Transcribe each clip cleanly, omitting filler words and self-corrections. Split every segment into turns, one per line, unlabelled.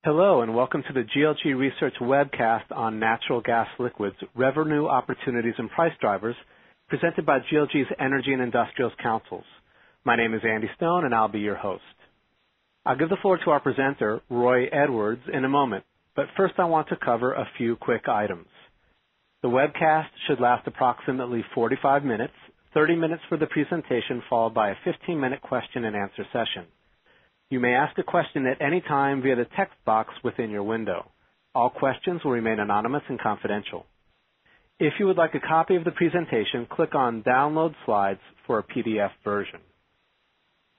Hello and welcome to the GLG Research webcast on natural gas liquids, revenue opportunities and price drivers, presented by GLG's Energy and Industrials Councils. My name is Andy Stone and I'll be your host. I'll give the floor to our presenter, Roy Edwards, in a moment, but first I want to cover a few quick items. The webcast should last approximately 45 minutes, 30 minutes for the presentation followed by a 15-minute question and answer session. You may ask a question at any time via the text box within your window. All questions will remain anonymous and confidential. If you would like a copy of the presentation, click on Download Slides for a PDF version.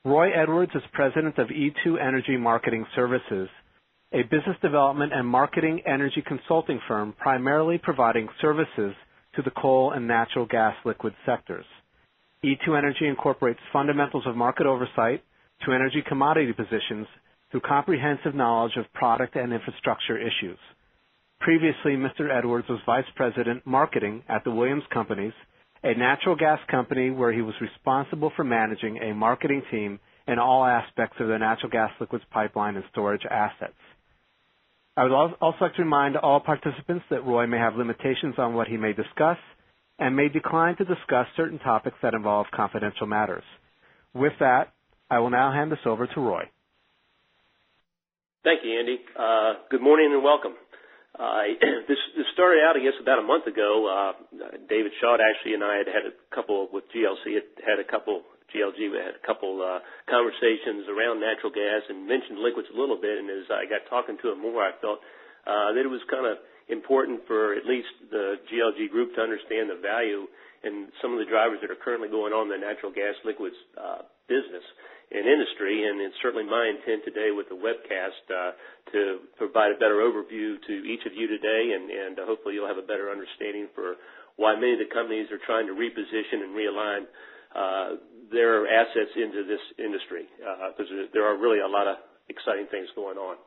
Roy Edwards is president of E2 Energy Marketing Services, a business development and marketing energy consulting firm primarily providing services to the coal and natural gas liquid sectors. E2 Energy incorporates fundamentals of market oversight to energy commodity positions through comprehensive knowledge of product and infrastructure issues. Previously, Mr. Edwards was Vice President Marketing at the Williams Companies, a natural gas company where he was responsible for managing a marketing team in all aspects of the natural gas liquids pipeline and storage assets. I would also like to remind all participants that Roy may have limitations on what he may discuss and may decline to discuss certain topics that involve confidential matters. With that, I will now hand this over to Roy.
Thank you, Andy. Good morning and welcome. This started out, I guess, about a month ago. David Schott actually and I had a couple with GLG. Had a couple conversations around natural gas and mentioned liquids a little bit. And as I got talking to him more, I felt that it was kind of important for at least the GLG group to understand the value and some of the drivers that are currently going on in the natural gas liquids business and industry, and it's certainly my intent today with the webcast to provide a better overview to each of you today, and hopefully you'll have a better understanding for why many of the companies are trying to reposition and realign their assets into this industry, because there are really a lot of exciting things going on.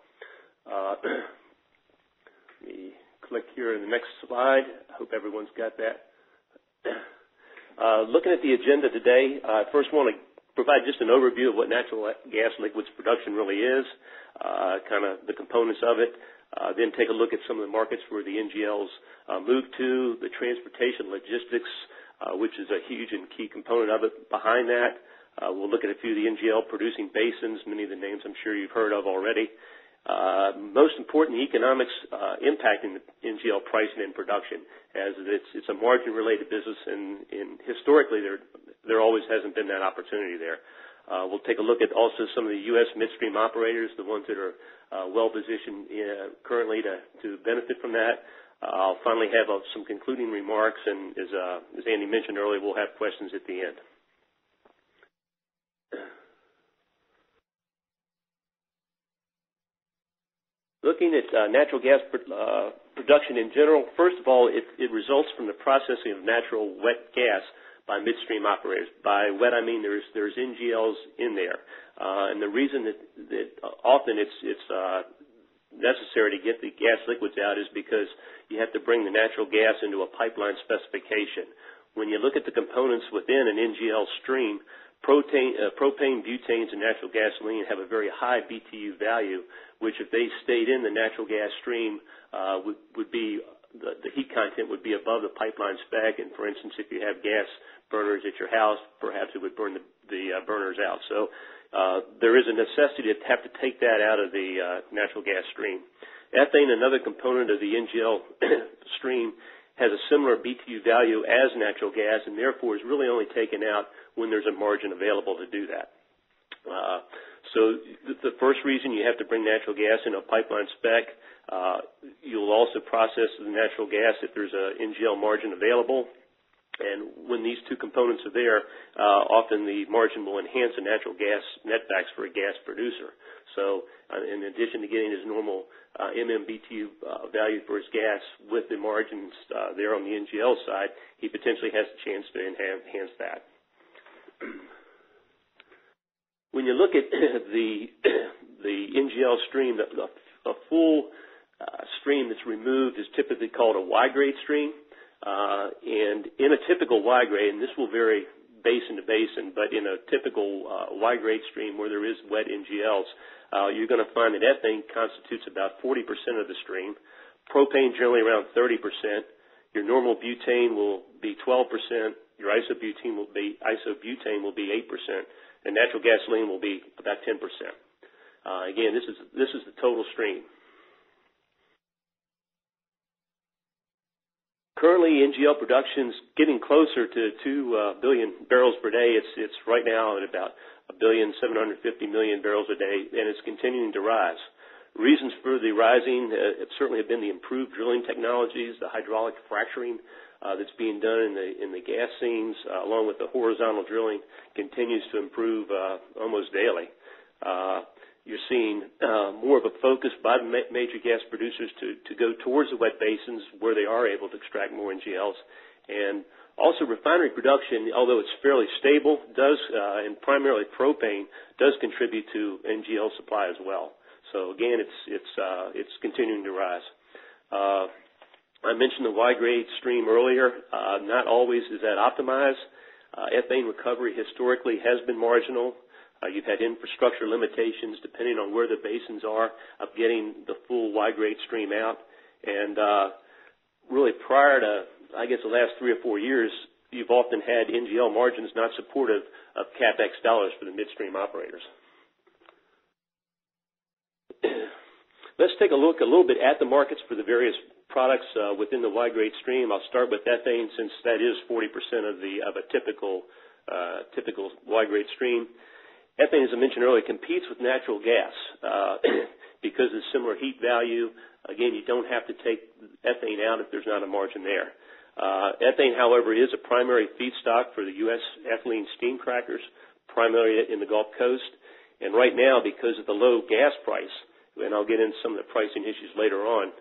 Let me click here in the next slide. I hope everyone's got that. Looking at the agenda today, I first want to provide just an overview of what natural gas liquids production really is, kind of the components of it, then take a look at some of the markets where the NGLs move to, the transportation logistics, which is a huge and key component of it behind that. We'll look at a few of the NGL producing basins, many of the names I'm sure you've heard of already. Most important, the economics impacting the NGL pricing and production, as it's a margin-related business, and historically there always hasn't been that opportunity there. We'll take a look at also some of the U.S. midstream operators, the ones that are well-positioned currently to benefit from that. I'll finally have some concluding remarks, and as Andy mentioned earlier, we'll have questions at the end. Looking at natural gas production in general, first of all, it results from the processing of natural wet gas by midstream operators. By wet, I mean there's NGLs in there, and the reason that often it's necessary to get the gas liquids out is because you have to bring the natural gas into a pipeline specification. When you look at the components within an NGL stream, propane, butanes, and natural gasoline have a very high BTU value, which if they stayed in the natural gas stream would be the heat content would be above the pipeline spec. And for instance, if you have gas burners at your house, perhaps it would burn the burners out. So there is a necessity to have to take that out of the natural gas stream. Ethane, another component of the NGL stream, has a similar BTU value as natural gas, and therefore is really only taken out when there's a margin available to do that. So the first reason you have to bring natural gas in a pipeline spec, you'll also process the natural gas if there's a NGL margin available. And when these two components are there, often the margin will enhance the natural gas netbacks for a gas producer. So in addition to getting his normal MMBTU value for his gas with the margins there on the NGL side, he potentially has a chance to enhance that. When you look at the NGL stream, a full stream that's removed is typically called a Y-grade stream. And in a typical Y-grade, and this will vary basin to basin, but in a typical Y-grade stream where there is wet NGLs, you're going to find that ethane constitutes about 40% of the stream, propane generally around 30%, your normal butane will be 12%, your isobutane will be 8%, and natural gasoline will be about 10%. Again, this is the total stream. Currently, NGL production's getting closer to 2 billion barrels per day. It's right now at about 1,750,000,000 barrels a day, and it's continuing to rise. Reasons for the rising certainly have been the improved drilling technologies, the hydraulic fracturing that's being done in the gas seams, along with the horizontal drilling, continues to improve almost daily. You're seeing more of a focus by the major gas producers to go towards the wet basins where they are able to extract more NGLs. And also refinery production, although it's fairly stable, and primarily propane, does contribute to NGL supply as well. So again, it's continuing to rise. I mentioned the Y-grade stream earlier. Not always is that optimized. Ethane recovery historically has been marginal. You've had infrastructure limitations depending on where the basins are of getting the full Y-grade stream out. And really prior to, I guess, the last 3 or 4 years, you've often had NGL margins not supportive of CapEx dollars for the midstream operators. Let's take a look a little bit at the markets for the various products within the Y-grade stream. I'll start with ethane since that is 40% of a typical Y-grade stream. Ethane, as I mentioned earlier, competes with natural gas because of similar heat value. Again, you don't have to take ethane out if there's not a margin there. Ethane, however, is a primary feedstock for the U.S. ethylene steam crackers, primarily in the Gulf Coast. And right now, because of the low gas price, and I'll get into some of the pricing issues later on,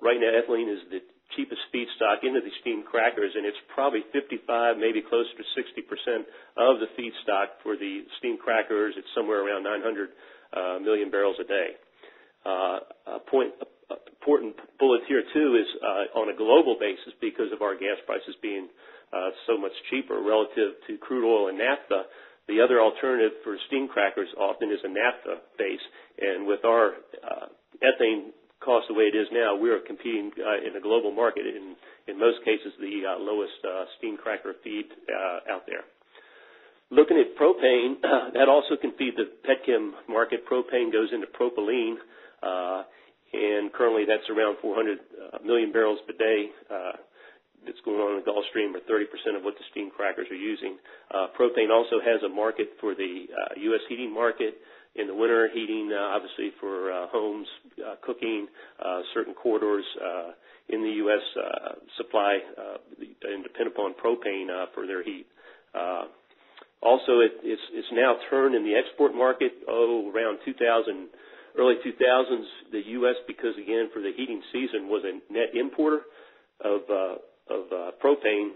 right now ethylene is the cheapest feedstock into the steam crackers, and it's probably 55, maybe closer to 60% of the feedstock for the steam crackers. It's somewhere around 900 million barrels a day. Important bullet here, too, is on a global basis, because of our gas prices being so much cheaper relative to crude oil and naphtha, the other alternative for steam crackers often is a naphtha base. And with our ethane cost the way it is now, we are competing in a global market, in most cases the lowest steam cracker feed out there. Looking at propane, that also can feed the petchem market. Propane goes into propylene, and currently that's around 400 million barrels per day. That's going on in the Gulf Stream, or 30% of what the steam crackers are using. Propane also has a market for the U.S. heating market. In the winter, heating, obviously for homes, cooking, certain corridors in the U.S. supply and depend upon propane for their heat. Also, it's now turned in the export market. Around early 2000s, the U.S., because again for the heating season, was a net importer of propane.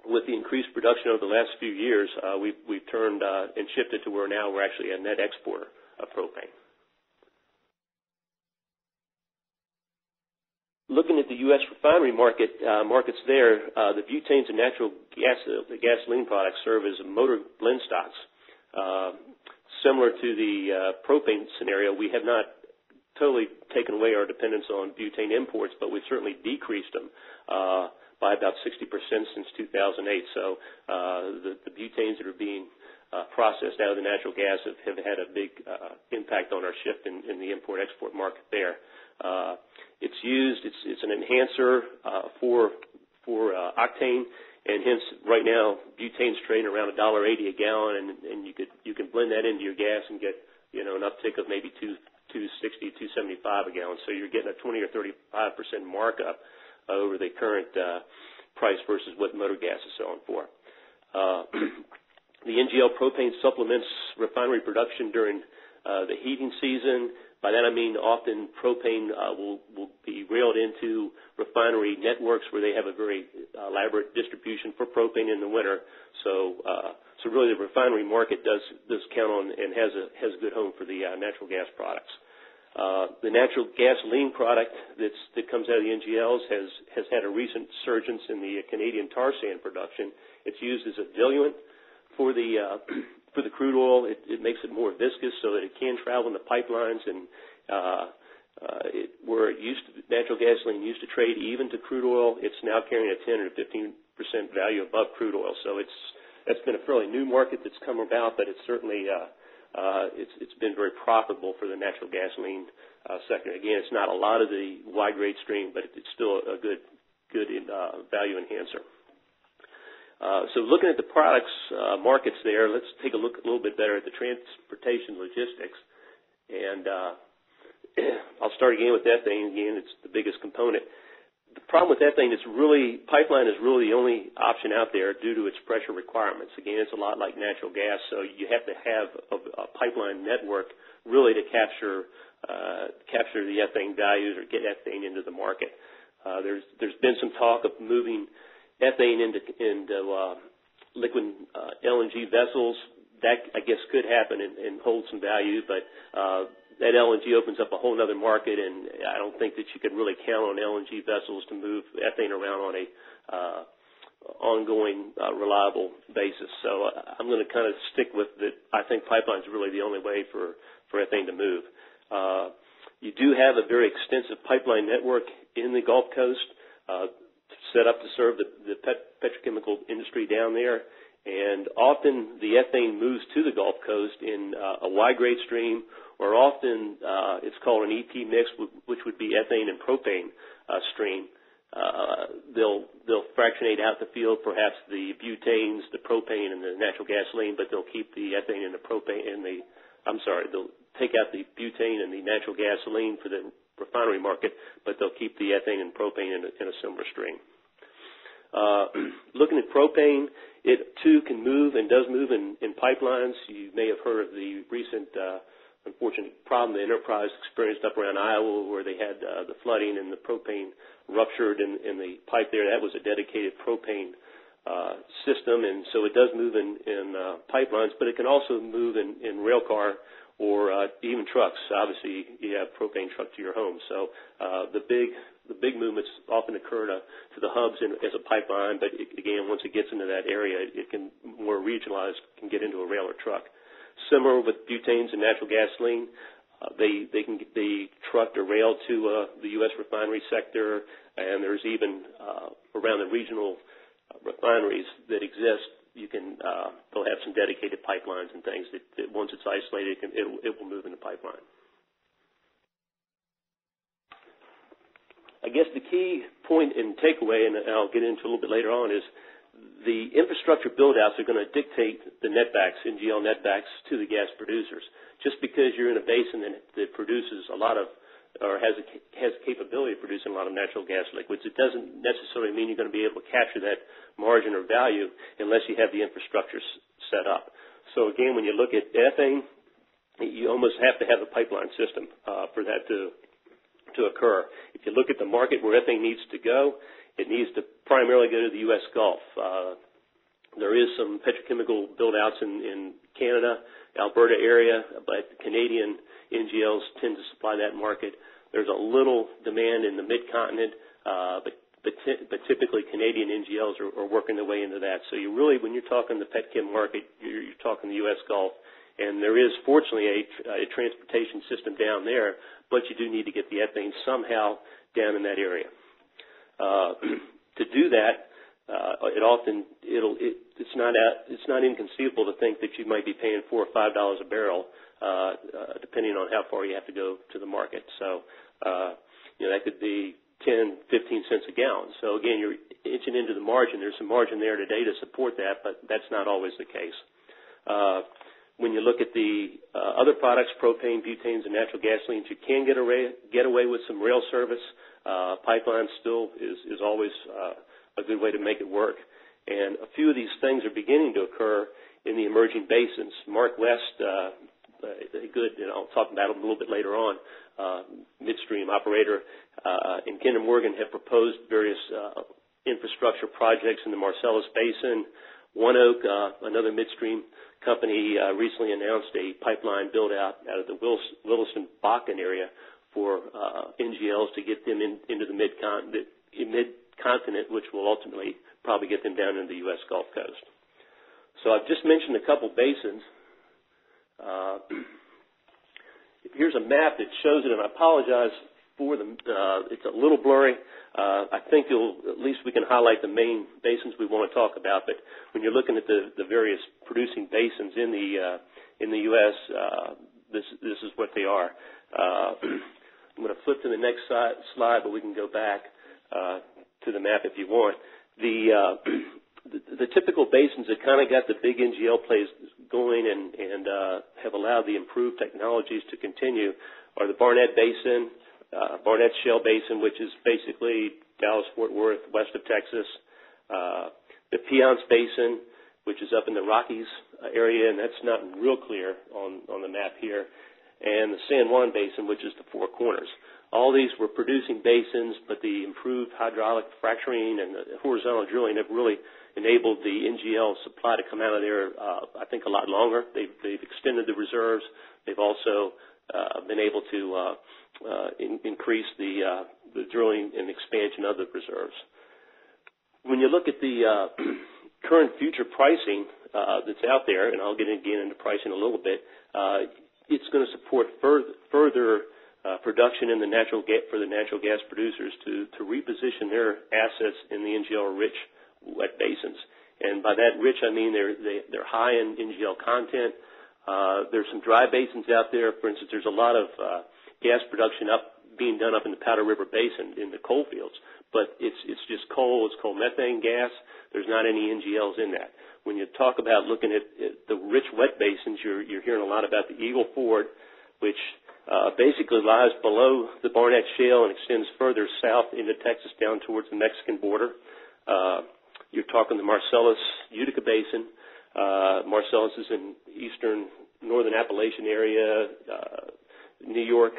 With the increased production over the last few years, we've turned and shifted to where now we're actually a net exporter of propane. Looking at the U.S. refinery markets there, the butanes and natural gas, the gasoline products serve as motor blend stocks. Similar to the propane scenario, we have not totally taken away our dependence on butane imports, but we've certainly decreased them by about 60% since 2008. So the butanes that are being processed out of the natural gas have had a big impact on our shift in the import-export market there. It's used; it's an enhancer for octane, and hence right now butane's trading around $1.80 a gallon, and you can blend that into your gas and get an uptick of maybe $2.60, $2.75 a gallon. So you're getting a 20 or 35% markup over the current price versus what motor gas is selling for. The NGL propane supplements refinery production during the heating season. By that I mean often propane will be railed into refinery networks where they have a very elaborate distribution for propane in the winter. So really the refinery market does count on and has a good home for the natural gas products. The natural gasoline product that comes out of the NGLs has had a recent surgence in the Canadian tar sand production. It's used as a diluent for the crude oil. It makes it more viscous so that it can travel in the pipelines, and where natural gasoline used to trade even to crude oil, it's now carrying a 10 or 15% value above crude oil. So that's been a fairly new market that's come about, but it's certainly it's been very profitable for the natural gasoline sector. Again, it's not a lot of the Y-grade stream, but it's still a good value enhancer. So looking at the products markets there, let's take a look a little bit better at the transportation logistics. And I'll start again with ethane. Again, it's the biggest component. The problem with ethane is pipeline is really the only option out there due to its pressure requirements. Again, it's a lot like natural gas, so you have to have a pipeline network really to capture the ethane values or get ethane into the market. There's been some talk of moving ethane into liquid LNG vessels. That, I guess, could happen and hold some value, but that LNG opens up a whole other market, and I don't think that you can really count on LNG vessels to move ethane around on a ongoing, reliable basis. So I'm going to kind of stick with that. I think pipelines are really the only way for ethane to move. You do have a very extensive pipeline network in the Gulf Coast set up to serve the petrochemical industry down there. And often the ethane moves to the Gulf Coast in a Y-grade stream, or often it's called an EP mix, which would be ethane and propane stream. They'll fractionate out the field, perhaps the butanes, the propane, and the natural gasoline, but they'll keep the ethane and the propane they'll take out the butane and the natural gasoline for the refinery market, but they'll keep the ethane and propane in a similar stream. Looking at propane, it too can move and does move in pipelines. You may have heard of the recent unfortunate problem the Enterprise experienced up around Iowa, where they had the flooding and the propane ruptured in the pipe there. That was a dedicated propane system, and so it does move in pipelines, but it can also move in rail car or even trucks. Obviously, you have propane truck to your home. So the big movements often occur to the hubs as a pipeline, but again, once it gets into that area, it can more regionalized, can get into a rail or truck. Similar with butanes and natural gasoline, they can be trucked or railed to the U.S. refinery sector, and there's even around the regional refineries that exist, they'll have some dedicated pipelines and things that once it's isolated, it will move in the pipeline. I guess the key point and takeaway, and I'll get into a little bit later on, is the infrastructure build-outs are going to dictate the netbacks, NGL netbacks, to the gas producers. Just because you're in a basin that produces a lot of, or has capability of producing a lot of natural gas liquids, it doesn't necessarily mean you're going to be able to capture that margin or value unless you have the infrastructure set up. So again, when you look at ethane, you almost have to have a pipeline system for that to occur. If you look at the market where ethane needs to go, it needs to primarily go to the U.S. Gulf. There is some petrochemical build-outs in Canada, Alberta area, but Canadian NGLs tend to supply that market. There's a little demand in the mid-continent, but typically Canadian NGLs are working their way into that. So you really, when you're talking the petchem market, you're talking the U.S. Gulf. And there is, fortunately, a transportation system down there, but you do need to get the ethane somehow down in that area. To do that, it's not inconceivable to think that you might be paying $4 or $5 a barrel, depending on how far you have to go to the market. So, that could be 10, 15 cents a gallon. So again, you're inching into the margin. There's some margin there today to support that, but that's not always the case. When you look at the other products, propane, butanes, and natural gasolines, you can get away with some rail service. Pipeline still is always a good way to make it work. And a few of these things are beginning to occur in the emerging basins. Mark West, I'll talk about him a little bit later on, midstream operator, and Kinder Morgan have proposed various infrastructure projects in the Marcellus Basin. ONEOK, another midstream company recently announced a pipeline build-out out of the Williston Bakken area for NGLs to get them into the mid-continent, which will ultimately probably get them down into the U.S. Gulf Coast. So I've just mentioned a couple basins. Here's a map that shows it, and I apologize for them. It's a little blurry. I think at least we can highlight the main basins we want to talk about. But when you're looking at the various producing basins in the U.S., this is what they are. I'm going to flip to the next slide, but we can go back to the map if you want. The typical basins that kind of got the big NGL plays going and have allowed the improved technologies to continue are the Barnett Basin, Barnett Shale Basin, which is basically Dallas-Fort Worth, west of Texas, the Piceance Basin, which is up in the Rockies area, and that's not real clear on the map here, and the San Juan Basin, which is the Four Corners. All these were producing basins, but the improved hydraulic fracturing and the horizontal drilling have really enabled the NGL supply to come out of there, I think, a lot longer. They've extended the reserves. They've also been able to increase the drilling and expansion of the reserves. When you look at the current future pricing that's out there, and I'll get again into pricing a little bit, it's going to support further production in the for the natural gas producers to reposition their assets in the NGL-rich wet basins. And by that rich, I mean they're high in NGL content. There's some dry basins out there. For instance, there's a lot of gas production being done up in the Powder River Basin in the coal fields, but it's just coal. It's coal methane gas. There's not any NGLs in that. When you talk about looking at the rich wet basins, you're hearing a lot about the Eagle Ford, which basically lies below the Barnett Shale and extends further south into Texas down towards the Mexican border. You're talking the Marcellus Utica Basin. Marcellus is in northern Appalachian area, New York,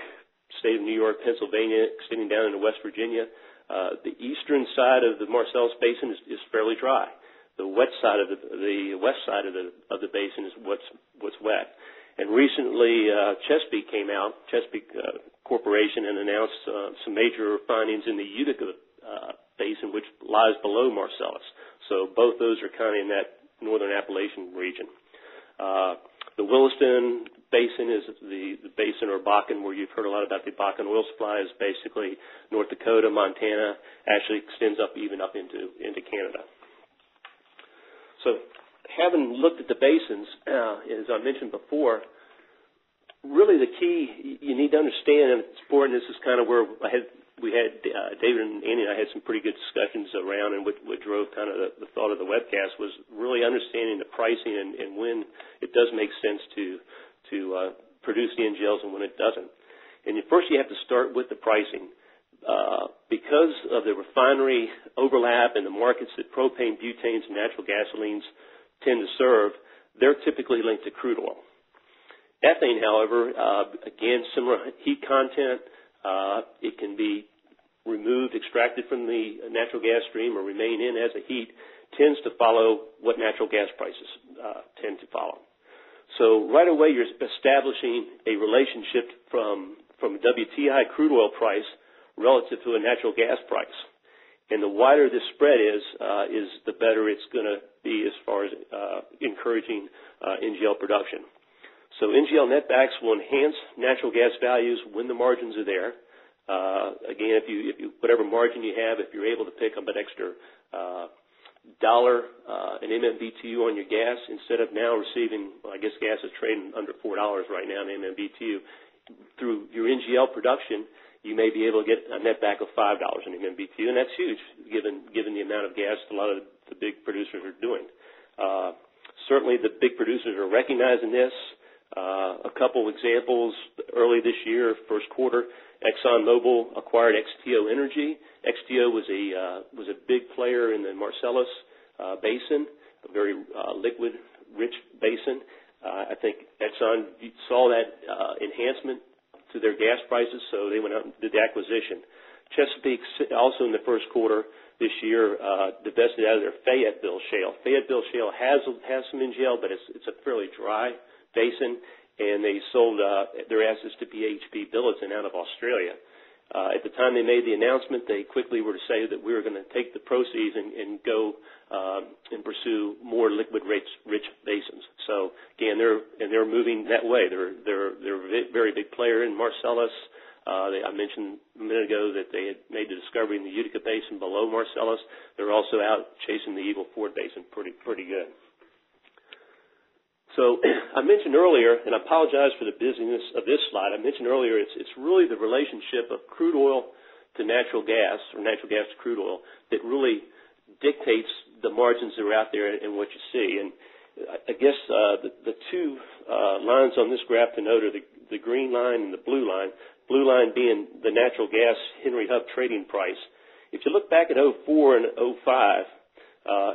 state of New York, Pennsylvania, extending down into West Virginia. The eastern side of the Marcellus Basin is fairly dry. The west side of the basin is what's wet. And recently, Chesapeake Corporation and announced some major findings in the Utica Basin, which lies below Marcellus. So both those are kind of in that northern Appalachian region. The Williston Basin is the basin or Bakken where you've heard a lot about the Bakken oil supply. Is basically North Dakota, Montana, actually extends even up into Canada. So having looked at the basins, as I mentioned before, really the key you need to understand, and it's important, this is kind of where we had David and Andy and I had some pretty good discussions around, and what drove kind of the thought of the webcast was really understanding the pricing and when it does make sense to produce the NGLs and when it doesn't. And first you have to start with the pricing. Because of the refinery overlap and the markets that propane, butanes, and natural gasolines tend to serve, they're typically linked to crude oil. Ethane, however, again, similar heat content, it can be removed, extracted from the natural gas stream or remain in as a heat, tends to follow what natural gas prices tend to follow. So right away you're establishing a relationship from WTI crude oil price relative to a natural gas price. And the wider this spread is the better it's going to be as far as encouraging NGL production. So NGL netbacks will enhance natural gas values when the margins are there. Again, if you whatever margin you have, if you're able to pick up an extra dollar an MMBtu on your gas instead of now receiving, well, I guess gas is trading under $4 right now an MMBtu, through your NGL production, you may be able to get a netback of $5 an MMBtu, and that's huge given the amount of gas a lot of the big producers are doing. Certainly the big producers are recognizing this. A couple examples, early this year, first quarter, ExxonMobil acquired XTO Energy. XTO was a big player in the Marcellus basin, a very liquid-rich basin. I think Exxon saw that enhancement to their gas prices, so they went out and did the acquisition. Chesapeake, also in the first quarter, this year divested out of their Fayetteville shale. Fayetteville shale has some NGL, but it's a fairly dry basin, and they sold their assets to BHP Billiton out of Australia. At the time they made the announcement, they quickly were to say that we were going to take the proceeds and go and pursue more liquid-rich basins. So again, they're moving that way. They're a very big player in Marcellus. I mentioned a minute ago that they had made the discovery in the Utica Basin below Marcellus. They're also out chasing the Eagle Ford Basin pretty good. So I mentioned earlier, and I apologize for the busyness of this slide. I mentioned earlier it's really the relationship of crude oil to natural gas, or natural gas to crude oil, that really dictates the margins that are out there and what you see. And I guess the two lines on this graph to note are the green line and the blue line. Blue line being the natural gas Henry Hub trading price. If you look back at 04 and 05,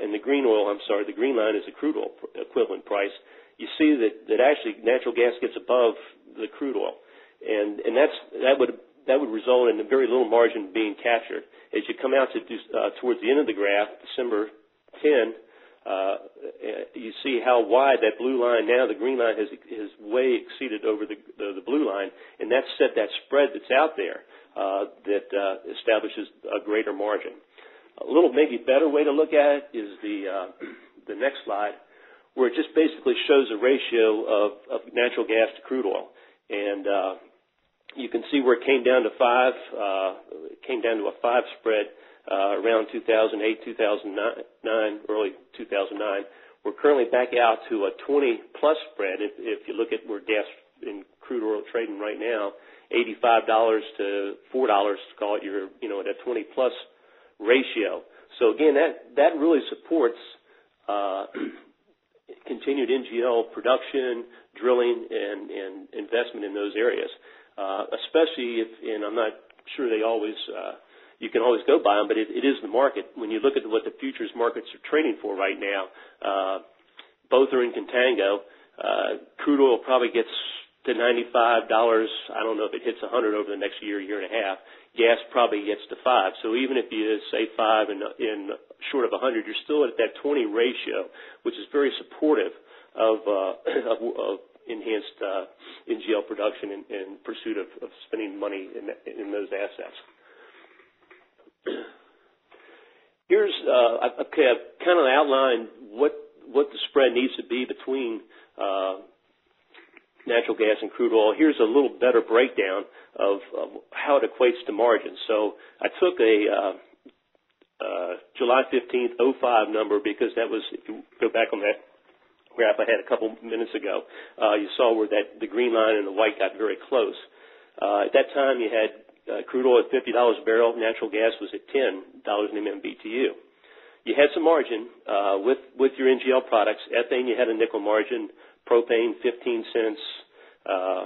and the green line is the crude oil equivalent price. You see that actually natural gas gets above the crude oil, and that would result in a very little margin being captured. As you come out to towards the end of the graph, December 10, you see how wide that blue line now. The green line has way exceeded over the blue line, and that's set that spread that's out there that establishes a greater margin. A little maybe better way to look at it is the next slide, where it just basically shows a ratio of natural gas to crude oil. And you can see where it came down to 5, it came down to a 5 spread around 2008, 2009, early 2009. We're currently back out to a 20-plus spread. If you look at where gas and crude oil trading right now, $85 to $4, call it at a 20-plus ratio. So again, that really supports continued NGL production, drilling, and investment in those areas, especially if, and I'm not sure you can always go by them, but it is the market. When you look at what the futures markets are trading for right now, both are in contango. Crude oil probably gets to $95. I don't know if it hits 100 over the next year and a half. Gas probably gets to 5. So even if you say 5 in short of 100, you're still at that 20 ratio, which is very supportive of enhanced NGL production in pursuit of spending money in those assets. Here's I've kind of outlined what the spread needs to be between natural gas and crude oil. Here's a little better breakdown of how it equates to margins. So I took a July 15th, 05 number because that was, if you go back on that graph I had a couple minutes ago, you saw where the green line and the white got very close. At that time you had crude oil at $50 a barrel, natural gas was at $10 an MMBTU. You had some margin with your NGL products. Ethane, you had a nickel margin. Propane, 15 cents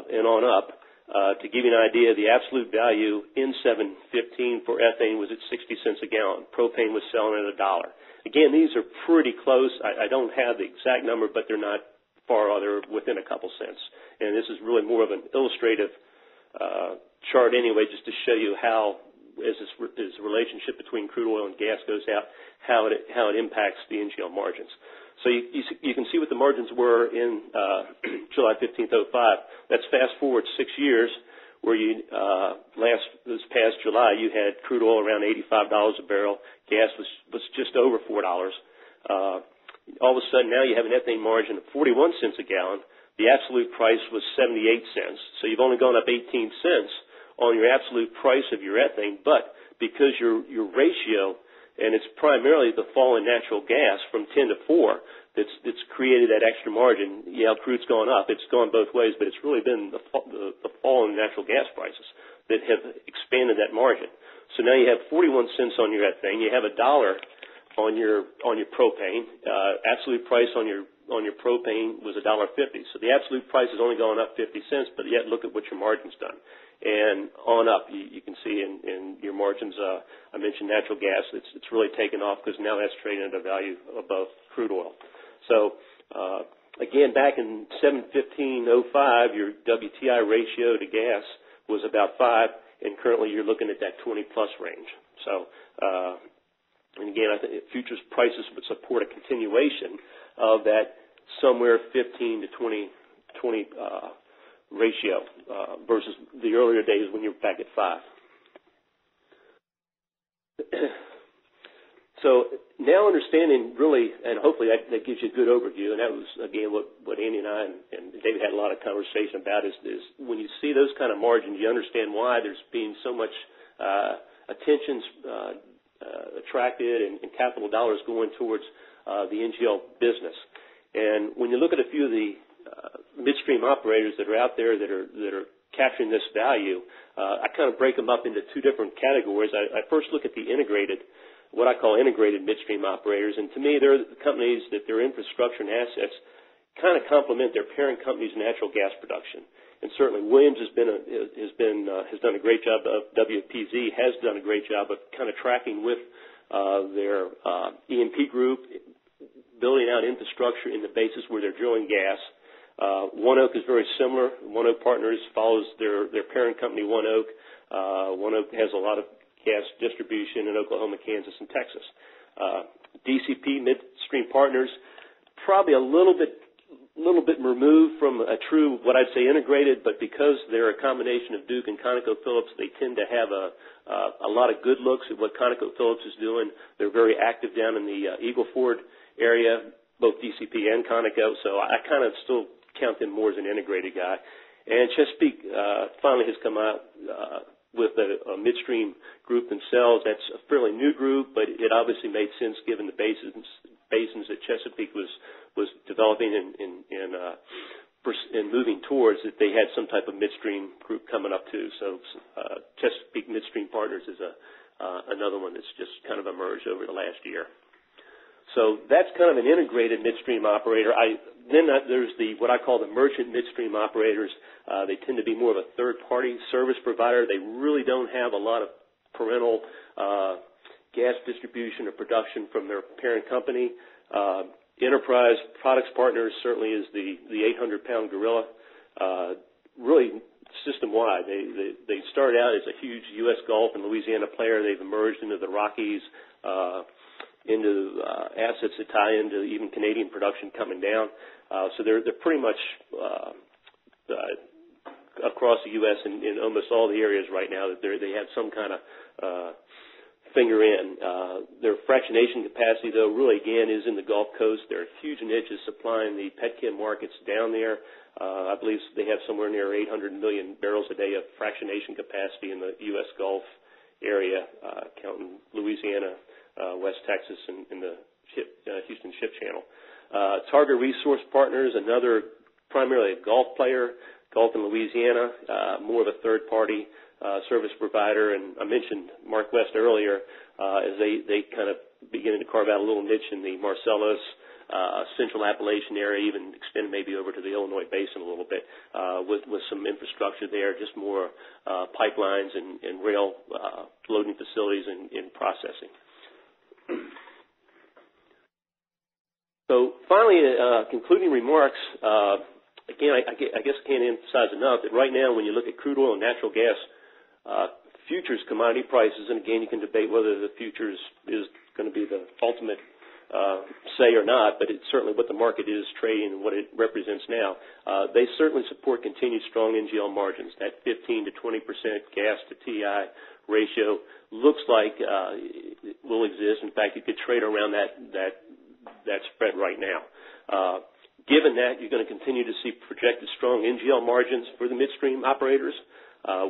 and on up. To give you an idea, the absolute value in 715 for ethane was at 60 cents a gallon. Propane was selling at $1. Again, these are pretty close. I don't have the exact number, but they're not far. They're within a couple cents. And this is really more of an illustrative chart anyway, just to show you how, as this relationship between crude oil and gas goes out, how it impacts the NGL margins. So you can see what the margins were in July 15th, 05. Let's fast forward 6 years, where this past July you had crude oil around $85 a barrel. Gas was just over $4. All of a sudden now you have an ethane margin of 41 cents a gallon. The absolute price was 78 cents. So you've only gone up 18 cents on your absolute price of your ethane, but because your ratio, and it's primarily the fall in natural gas from 10 to 4 that's created that extra margin. Yeah, crude's gone up. It's gone both ways, but it's really been the fall in natural gas prices that have expanded that margin. So now you have 41 cents on your ethane. You have $1 on your propane. Absolute price on your propane was $1.50. So the absolute price has only gone up 50 cents, but yet look at what your margin's done. And on up, you can see in your margins, I mentioned natural gas. It's really taken off because now that's trading at a value above crude oil. So, again, back in 7/15/05, your WTI ratio to gas was about 5, and currently you're looking at that 20-plus range. So And again, I think futures prices would support a continuation of that somewhere 15 to 20 ratio versus the earlier days when you were back at 5. So now understanding really, and hopefully that gives you a good overview, and that was, again, what Andy and I and David had a lot of conversation about is when you see those kind of margins, you understand why there's been so much attention attracted and capital dollars going towards the NGL business. And when you look at a few of the midstream operators that are out there that are capturing this value, I kind of break them up into two different categories. I first look at the integrated, what I call integrated midstream operators, and to me, they're the companies that their infrastructure and assets kind of complement their parent company's natural gas production. And certainly, Williams has done a great job. WPZ has done a great job of kind of tracking with their E&P group, building out infrastructure in the bases where they're drilling gas. ONEOK is very similar. ONEOK Partners follows their parent company, ONEOK. ONEOK has a lot of gas distribution in Oklahoma, Kansas, and Texas. DCP, Midstream Partners, probably a little bit removed from a true, what I'd say, integrated, but because they're a combination of Duke and ConocoPhillips, they tend to have a lot of good looks at what ConocoPhillips is doing. They're very active down in the Eagle Ford area, both DCP and Conoco, so I kind of still count them more as an integrated guy. And Chesapeake finally has come out with a midstream group themselves. That's a fairly new group, but it obviously made sense given the basins that Chesapeake was developing and moving towards, that they had some type of midstream group coming up too. So Chesapeake Midstream Partners is another one that's just kind of emerged over the last year. So that's kind of an integrated midstream operator. Then there's what I call the merchant midstream operators. They tend to be more of a third-party service provider. They really don't have a lot of parental gas distribution or production from their parent company. Enterprise Products Partners certainly is the 800-pound gorilla. Really system-wide. They started out as a huge U.S. Gulf and Louisiana player. They've emerged into the Rockies, into assets that tie into even Canadian production coming down. So they're pretty much across the U.S. in almost all the areas right now that they have some kind of finger in. Their fractionation capacity, though, really, again, is in the Gulf Coast. There are huge niches supplying the petchem markets down there. I believe they have somewhere near 800 million barrels a day of fractionation capacity in the U.S. Gulf area, counting Louisiana, West Texas, and the Houston Ship Channel. Targa Resource Partners, another primarily a Gulf player, Gulf and Louisiana, more of a third-party service provider. And I mentioned Mark West earlier, as they kind of beginning to carve out a little niche in the Marcellus, Central Appalachian area, even extend maybe over to the Illinois Basin a little bit, with some infrastructure there, just more pipelines and rail loading facilities and processing. So finally, concluding remarks, again, I guess I can't emphasize enough that right now when you look at crude oil and natural gas futures commodity prices, and again, you can debate whether the futures is going to be the ultimate say or not, but it's certainly what the market is trading and what it represents now. They certainly support continued strong NGL margins. That 15 to 20% gas to TI ratio looks like it will exist. In fact, you could trade around that spread right now. Given that, you're going to continue to see projected strong NGL margins for the midstream operators,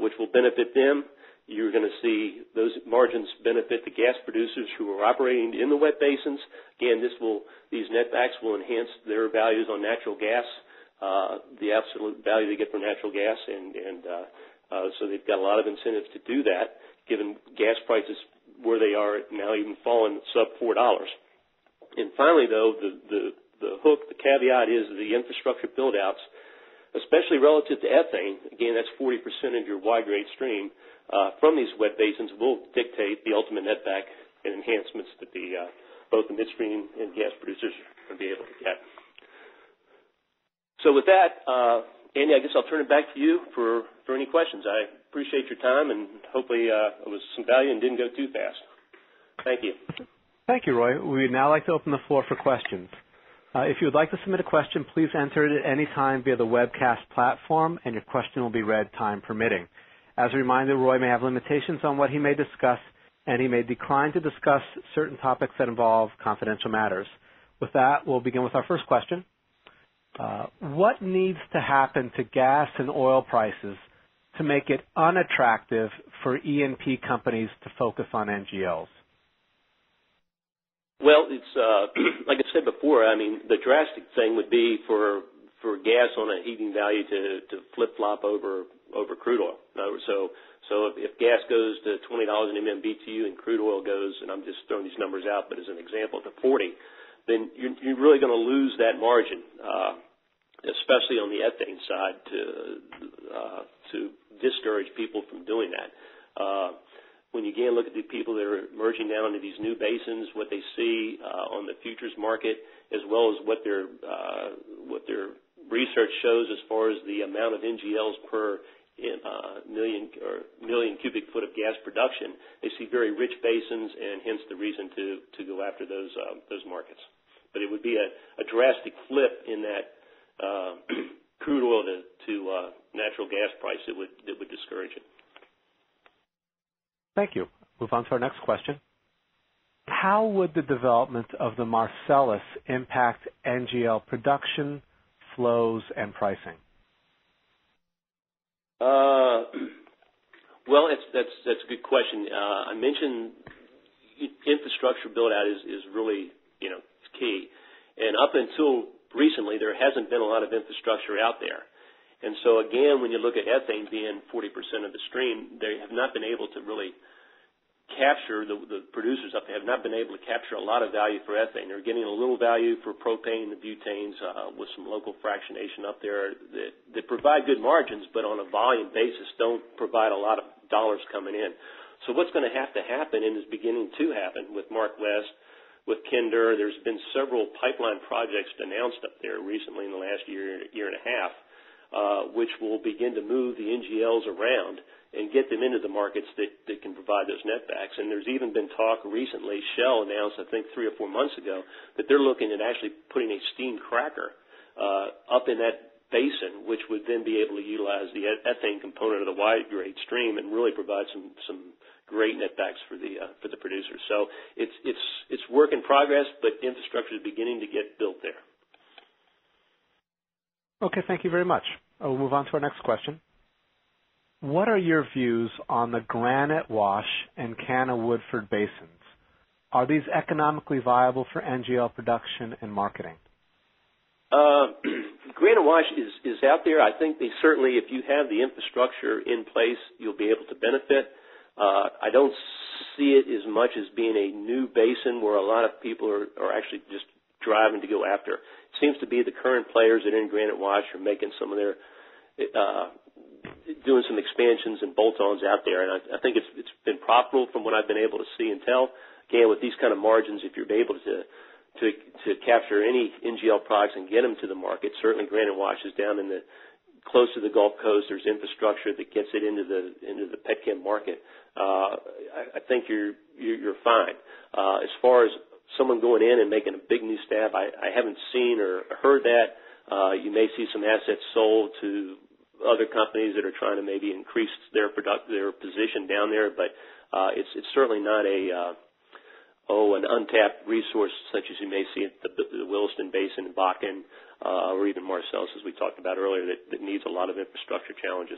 which will benefit them. You're going to see those margins benefit the gas producers who are operating in the wet basins. Again, these netbacks will enhance their values on natural gas, the absolute value they get from natural gas, and so they've got a lot of incentives to do that, given gas prices where they are now, even fallen sub $4. And finally, though, the hook, the caveat is the infrastructure build-outs, especially relative to ethane. Again, that's 40% of your Y-grade stream from these wet basins will dictate the ultimate netback and enhancements that both the midstream and gas producers are going to be able to get. So with that, Andy, I guess I'll turn it back to you for any questions. I appreciate your time, and hopefully it was some value and didn't go too fast. Thank you.
Thank you, Roy. We would now like to open the floor for questions. If you would like to submit a question, please enter it at any time via the webcast platform, and your question will be read time permitting. As a reminder, Roy may have limitations on what he may discuss, and he may decline to discuss certain topics that involve confidential matters. With that, we'll begin with our first question. What needs to happen to gas and oil prices to make it unattractive for E&P companies to focus on NGLs?
Well, it's like I said before. I mean, the drastic thing would be for gas on a heating value to flip flop over crude oil. So if gas goes to $20 an MMBTU and crude oil goes, and I'm just throwing these numbers out, but as an example, to 40, then you're really going to lose that margin, especially on the ethane side, to discourage people from doing that. When you again look at the people that are merging down into these new basins, what they see on the futures market, as well as what their research shows as far as the amount of NGLs per million cubic foot of gas production, they see very rich basins, and hence the reason to go after those markets. But it would be a drastic flip in that crude oil to natural gas price that would discourage it.
Thank you. Move on to our next question. How would the development of the Marcellus impact NGL production, flows, and pricing?
Well, that's a good question. I mentioned infrastructure build out is really key, and up until recently there hasn't been a lot of infrastructure out there. And so again, when you look at ethane being 40% of the stream, they have not been able to really capture, the producers up there have not been able to capture a lot of value for ethane. They're getting a little value for propane, the butanes, with some local fractionation up there that provide good margins, but on a volume basis don't provide a lot of dollars coming in. So what's going to happen, and is beginning to happen with Mark West, with Kinder, there's been several pipeline projects announced up there recently in the last year and a half, which will begin to move the NGLs around and get them into the markets that can provide those netbacks. And there's even been talk recently, Shell announced, I think 3 or 4 months ago, that they're looking at actually putting a steam cracker up in that basin, which would then be able to utilize the ethane component of the wide-grade stream and really provide some great netbacks for the producers. So it's work in progress, but infrastructure is beginning to get built there.
Okay, thank you very much. We'll move on to our next question. What are your views on the Granite Wash and Canna-Woodford basins? Are these economically viable for NGL production and marketing?
Granite Wash is out there. I think they certainly, if you have the infrastructure in place, you'll be able to benefit. I don't see it as much as being a new basin where a lot of people are actually just driving to go after. It seems to be the current players that are in Granite Wash are making some of their doing some expansions and bolt-ons out there, and I think it's been profitable from what I've been able to see and tell. Again, with these kind of margins, if you're able to capture any NGL products and get them to the market, certainly Granite Wash is down in close to the Gulf Coast. There's infrastructure that gets it into the petchem market. I think you're fine. As far as someone going in and making a big new stab, I haven't seen or heard that. You may see some assets sold to other companies that are trying to maybe increase their position down there, but it's certainly not an untapped resource such as you may see at the Williston Basin, Bakken, or even Marcellus, as we talked about earlier, that needs a lot of infrastructure challenges.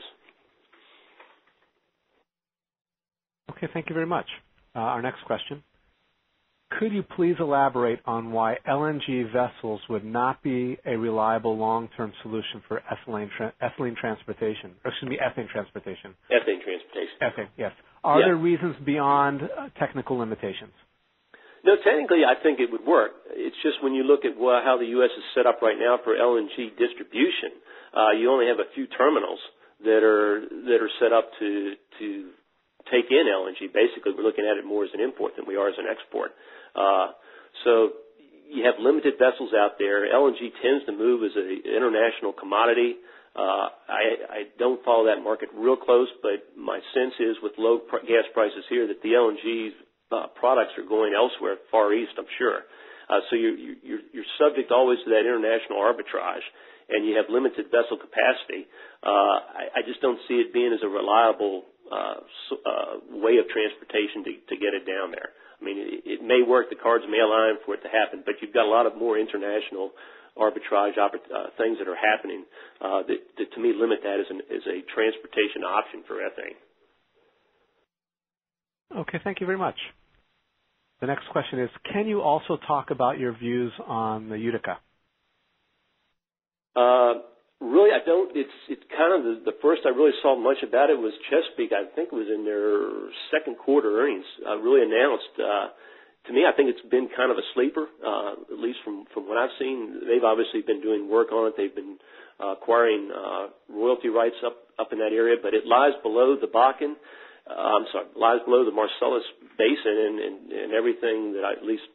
Okay, thank you very much. Our next question. Could you please elaborate on why LNG vessels would not be a reliable long-term solution for ethane transportation? Ethane transportation. Ethane, yes. Are there reasons beyond technical limitations?
No, technically I think it would work. It's just when you look at how the U.S. is set up right now for LNG distribution, you only have a few terminals that are set up to take in LNG. Basically, we're looking at it more as an import than we are as an export. So you have limited vessels out there. LNG tends to move as an international commodity. I don't follow that market real close, but my sense is with low gas prices here that the LNG products are going elsewhere, Far East, I'm sure. So you're subject always to that international arbitrage, and you have limited vessel capacity. I just don't see it being as a reliable way of transportation to get it down there. I mean, it may work, the cards may align for it to happen, but you've got a lot of more international arbitrage things that are happening that to me limit that as a transportation option for ethane.
Okay, thank you very much. The next question is, can you also talk about your views on the Utica?
Really, I don't. It's kind of the first I really saw much about it was Chesapeake. I think it was in their second quarter earnings really announced. To me, I think it's been kind of a sleeper, at least from what I've seen. They've obviously been doing work on it. They've been acquiring royalty rights up in that area, but it lies below the Bakken. Lies below the Marcellus Basin, and everything that I at least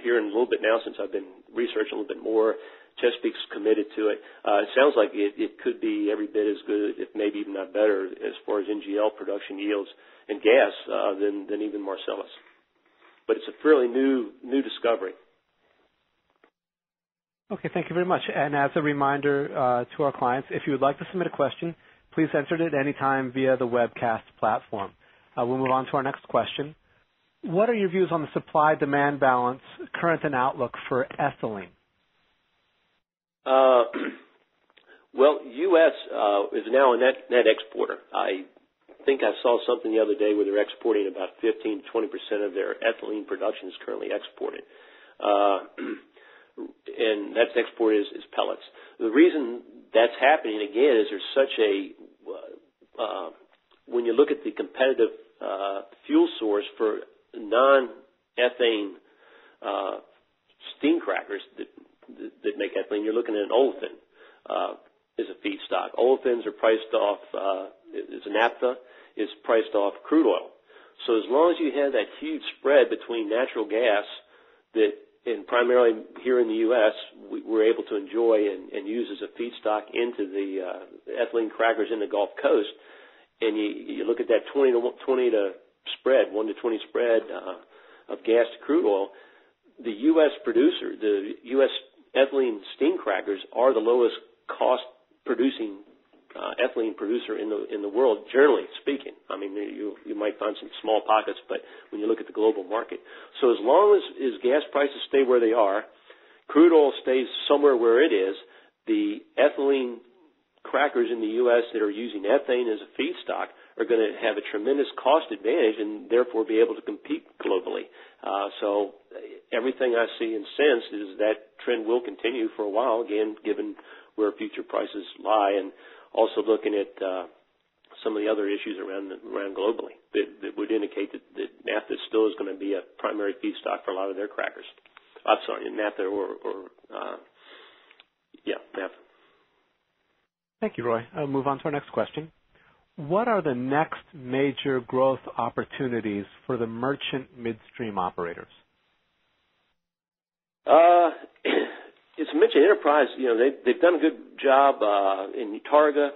hearing a little bit now since I've been researching a little bit more. Chesapeake's committed to it. It sounds like it could be every bit as good, if maybe even not better, as far as NGL production yields and gas than even Marcellus. But it's a fairly new discovery.
Okay, thank you very much. And as a reminder to our clients, if you would like to submit a question, please enter it at any time via the webcast platform. We'll move on to our next question. What are your views on the supply-demand balance, current and outlook for ethylene?
Well, U.S. is now a net exporter. I think I saw something the other day where they're exporting about 15 to 20% of their ethylene production is currently exported. And that's exported as pellets. The reason that's happening, again, is there's such when you look at the competitive fuel source for non-ethane steam crackers that make ethylene, you're looking at an olefin as a feedstock. Olefins are priced off, as a naphtha, is priced off crude oil. So as long as you have that huge spread between natural gas that, and primarily here in the U.S., we're able to enjoy and use as a feedstock into the ethylene crackers in the Gulf Coast, and you look at that 1 to 20 spread of gas to crude oil, the U.S. producer, the U.S. ethylene steam crackers are the lowest cost producing ethylene producer in the world, generally speaking. I mean, you might find some small pockets, but when you look at the global market. So as long as gas prices stay where they are, crude oil stays somewhere where it is, the ethylene crackers in the U.S. that are using ethane as a feedstock are going to have a tremendous cost advantage and therefore be able to compete globally. So everything I see and sense is that trend will continue for a while, again, given where future prices lie, and also looking at some of the other issues around globally that would indicate that naphtha still is going to be a primary feedstock for a lot of their crackers. I'm sorry, naphtha or naphtha.
Thank you, Roy. I'll move on to our next question. What are the next major growth opportunities for the merchant midstream operators? It's
Mitchell Enterprise. You know, they've done a good job in Targa.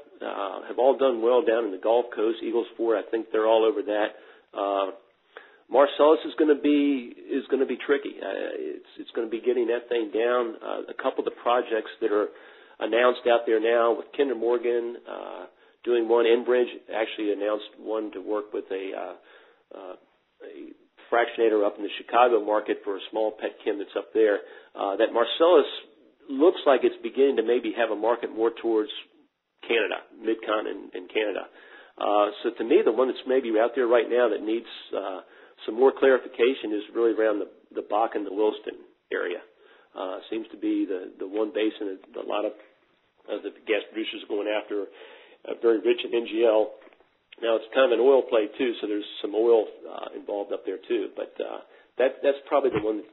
Have all done well down in the Gulf Coast. Eagles Ford, I think they're all over that. Marcellus is going to be tricky. It's going to be getting ethane down. A couple of the projects that are announced out there now with Kinder Morgan doing one. Enbridge actually announced one to work with a fractionator up in the Chicago market for a small petchem that's up there. That Marcellus looks like it's beginning to maybe have a market more towards Canada, Mid-Con and Canada. So to me, the one that's maybe out there right now that needs some more clarification is really around the Bakken, the Williston area. Seems to be the one basin that a lot of the gas producers are going after, very rich in NGL. Now, it's kind of an oil play, too, so there's some oil involved up there, too. But that's probably the one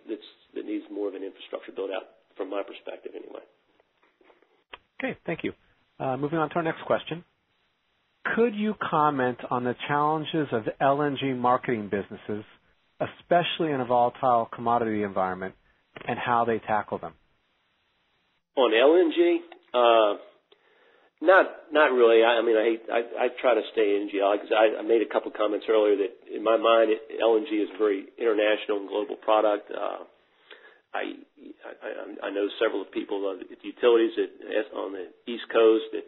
that needs more of an infrastructure build-out from my perspective, anyway.
Okay, thank you. Moving on to our next question. Could you comment on the challenges of LNG marketing businesses, especially in a volatile commodity environment, and how they tackle them?
On LNG, Not really. I try to stay NGL because I made a couple comments earlier that in my mind LNG is a very international and global product. I know several people at the utilities on the East Coast that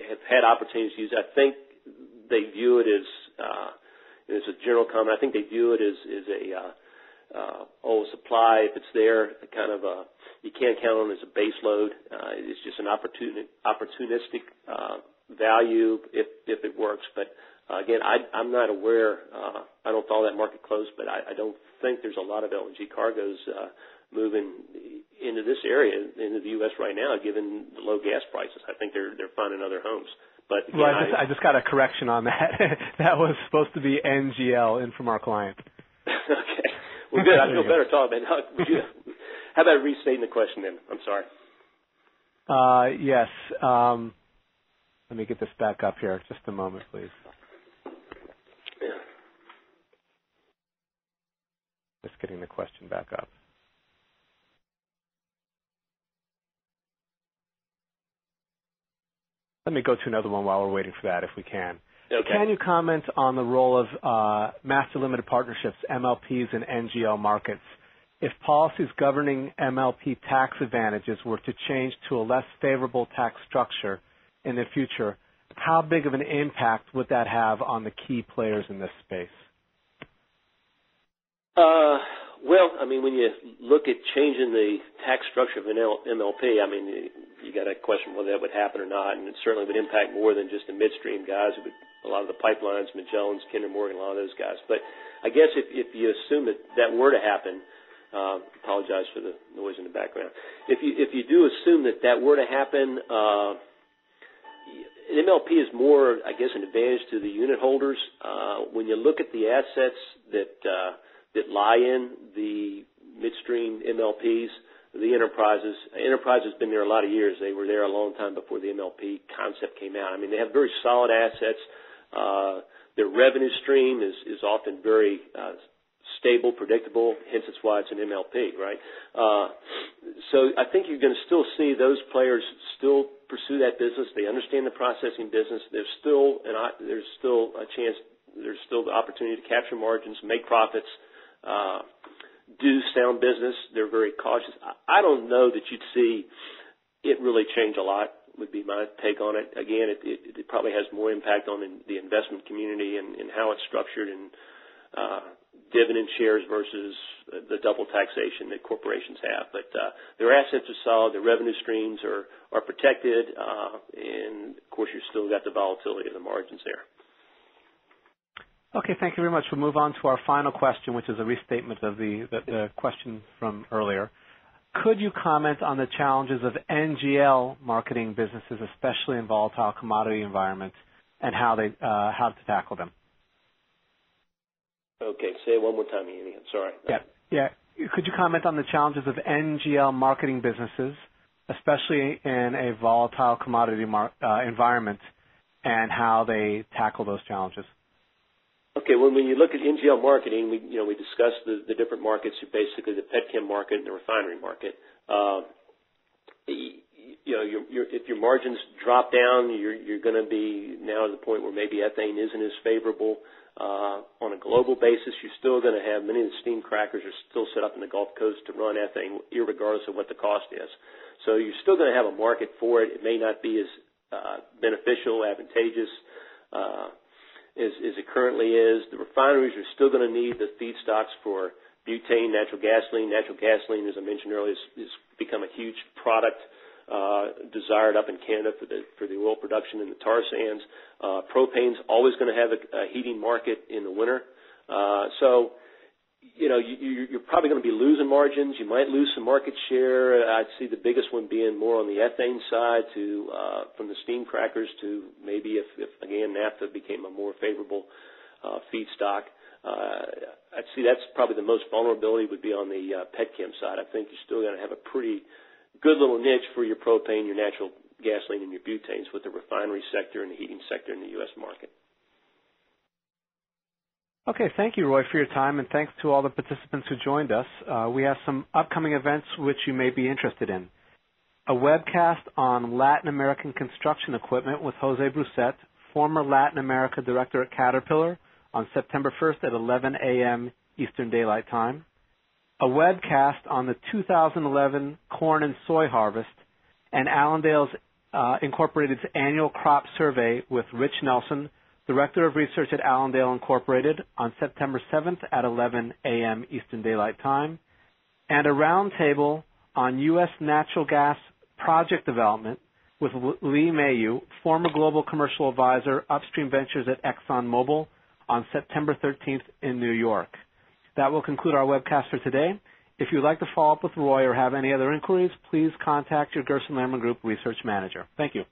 have had opportunities to use it. I think they view it as a general comment. I think they view it as a supply. If it's there, kind of you can't count on it as a base load. It's just an opportunistic value if it works. But again, I'm not aware. I don't follow that market close, but I don't think there's a lot of LNG cargoes moving into this area, into the U.S. right now, given the low gas prices. I think they're finding other homes. But again,
I just got a correction on that. That was supposed to be NGL in from our client.
Okay. Well, good. I feel better talking about it. How about restating the question then? I'm sorry.
Yes. Let me get this back up here. Just a moment, please.
Yeah.
Just getting the question back up. Let me go to another one while we're waiting for that, if we can.
Okay.
Can you comment on the role of master limited partnerships, MLPs, in NGL markets? If policies governing MLP tax advantages were to change to a less favorable tax structure in the future, how big of an impact would that have on the key players in this space?
Well, when you look at changing the tax structure of an MLP, you got to question whether that would happen or not, and it certainly would impact more than just the midstream guys. It would, a lot of the pipelines, Magellan's, Kinder Morgan, a lot of those guys. But I guess if you assume that were to happen, apologize for the noise in the background. If you do assume that were to happen, an MLP is more, I guess, an advantage to the unit holders. When you look at the assets that lie in the midstream MLPs, the Enterprises has been there a lot of years. They were there a long time before the MLP concept came out. They have very solid assets. Their revenue stream is often very stable, predictable, hence it's why it's an MLP, right? So I think you're going to still see those players still pursue that business. They understand the processing business. There's still a chance, there's still the opportunity to capture margins, make profits, do sound business. They're very cautious. I don't know that you'd see it really change a lot, would be my take on it. Again, it probably has more impact on the investment community and how it's structured and dividend shares versus the double taxation that corporations have. But their assets are solid, their revenue streams are protected, and of course you've still got the volatility of the margins there.
Okay, thank you very much. We'll move on to our final question, which is a restatement of the question from earlier. Could you comment on the challenges of NGL marketing businesses, especially in volatile commodity environments, and how to tackle them?
Okay, say it one more time, Andy. I'm sorry.
Yeah. Could you comment on the challenges of NGL marketing businesses, especially in a volatile commodity environment, and how they tackle those challenges?
Okay, when you look at NGL marketing, we discussed the different markets, basically the petchem market and the refinery market. If your margins drop down, you're going to be now at the point where maybe ethane isn't as favorable. On a global basis, you're still going to have many of the steam crackers are still set up in the Gulf Coast to run ethane, irregardless of what the cost is. So you're still going to have a market for it. It may not be as beneficial, advantageous as it currently is. The refineries are still going to need the feedstocks for butane, natural gasoline. Natural gasoline, as I mentioned earlier, has become a huge product desired up in Canada for the oil production and the tar sands. Propane's always going to have a heating market in the winter. So, you're probably going to be losing margins. You might lose some market share. I'd see the biggest one being more on the ethane side from the steam crackers to maybe if again, naphtha became a more favorable feedstock. I'd see that's probably the most vulnerability would be on the petchem side. I think you're still going to have a pretty good little niche for your propane, your natural gasoline, and your butanes with the refinery sector and the heating sector in the U.S. market.
Okay, thank you, Roy, for your time, and thanks to all the participants who joined us. We have some upcoming events which you may be interested in. a webcast on Latin American construction equipment with Jose Brusset, former Latin America Director at Caterpillar, on September 1st at 11 a.m. Eastern Daylight Time, a webcast on the 2011 corn and soy harvest, and Allendale's Incorporated's annual crop survey with Rich Nelson, Director of Research at Allendale Incorporated, on September 7th at 11 a.m. Eastern Daylight Time, and a roundtable on U.S. natural gas project development with Lee Mayu, former Global Commercial Advisor, Upstream Ventures at ExxonMobil, on September 13th in New York. That will conclude our webcast for today. If you would like to follow up with Roy or have any other inquiries, please contact your Gerson Lehrman Group Research Manager. Thank you.